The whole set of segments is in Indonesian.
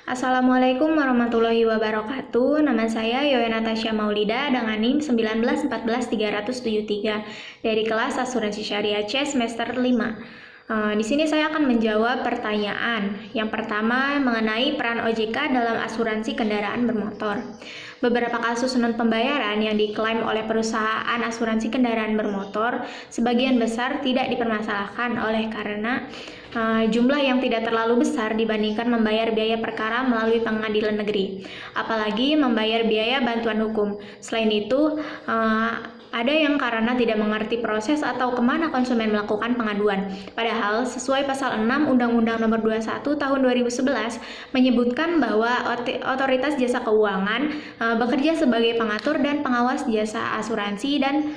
Assalamualaikum warahmatullahi wabarakatuh. Nama saya Yoyo Natasha Maulida dengan NIM 1914373 dari kelas Asuransi Syariah C semester 5. Di sini saya akan menjawab pertanyaan. Yang pertama mengenai peran OJK dalam asuransi kendaraan bermotor. Beberapa kasus non pembayaran yang diklaim oleh perusahaan asuransi kendaraan bermotor sebagian besar tidak dipermasalahkan oleh karena jumlah yang tidak terlalu besar dibandingkan membayar biaya perkara melalui pengadilan negeri, apalagi membayar biaya bantuan hukum. Selain itu, ada yang karena tidak mengerti proses atau kemana konsumen melakukan pengaduan. Padahal sesuai pasal 6 Undang-Undang Nomor 21 Tahun 2011 menyebutkan bahwa Otoritas Jasa Keuangan bekerja sebagai pengatur dan pengawas jasa asuransi dan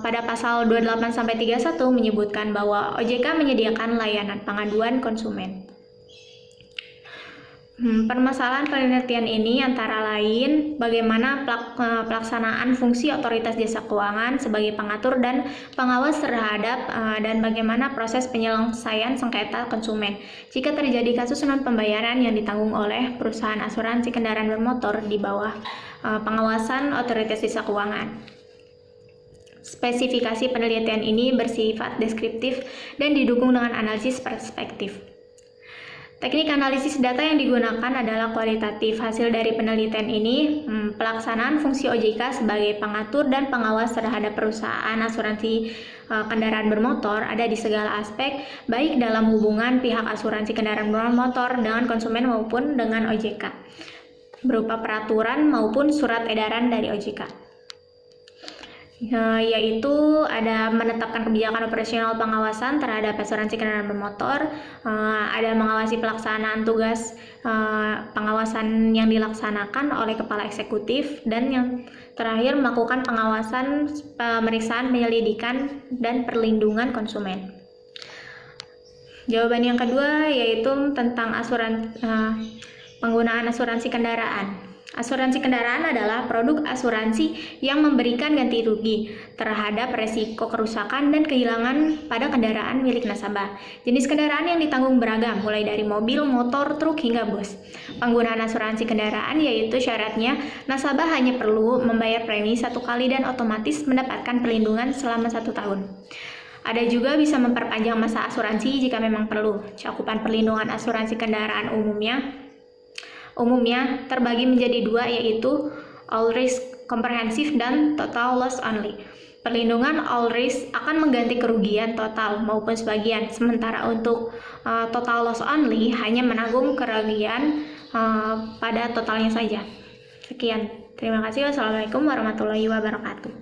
pada pasal 28-31 menyebutkan bahwa OJK menyediakan layanan pengaduan konsumen. Permasalahan penelitian ini antara lain bagaimana pelaksanaan fungsi Otoritas Jasa Keuangan sebagai pengatur dan pengawas terhadap dan bagaimana proses penyelesaian sengketa konsumen jika terjadi kasus non pembayaran yang ditanggung oleh perusahaan asuransi kendaraan bermotor di bawah pengawasan Otoritas Jasa Keuangan. Spesifikasi penelitian ini bersifat deskriptif dan didukung dengan analisis perspektif. Teknik analisis data yang digunakan adalah kualitatif. Hasil dari penelitian ini, pelaksanaan fungsi OJK sebagai pengatur dan pengawas terhadap perusahaan asuransi kendaraan bermotor ada di segala aspek, baik dalam hubungan pihak asuransi kendaraan bermotor dengan konsumen maupun dengan OJK, berupa peraturan maupun surat edaran dari OJK. Yaitu ada menetapkan kebijakan operasional pengawasan terhadap asuransi kendaraan bermotor, ada mengawasi pelaksanaan tugas pengawasan yang dilaksanakan oleh kepala eksekutif, dan yang terakhir melakukan pengawasan, pemeriksaan, penyelidikan, dan perlindungan konsumen. Jawaban yang kedua yaitu tentang penggunaan asuransi kendaraan. Asuransi kendaraan adalah produk asuransi yang memberikan ganti rugi terhadap resiko kerusakan dan kehilangan pada kendaraan milik nasabah. Jenis kendaraan yang ditanggung beragam, mulai dari mobil, motor, truk, hingga bus. Penggunaan asuransi kendaraan yaitu syaratnya nasabah hanya perlu membayar premi satu kali dan otomatis mendapatkan perlindungan selama 1 tahun. Ada juga bisa memperpanjang masa asuransi jika memang perlu. Cakupan perlindungan asuransi kendaraan umumnya terbagi menjadi 2, yaitu all risk komprehensif dan total loss only. Perlindungan all risk akan mengganti kerugian total maupun sebagian, sementara untuk total loss only hanya menanggung kerugian pada totalnya saja. Sekian, terima kasih. Wassalamualaikum warahmatullahi wabarakatuh.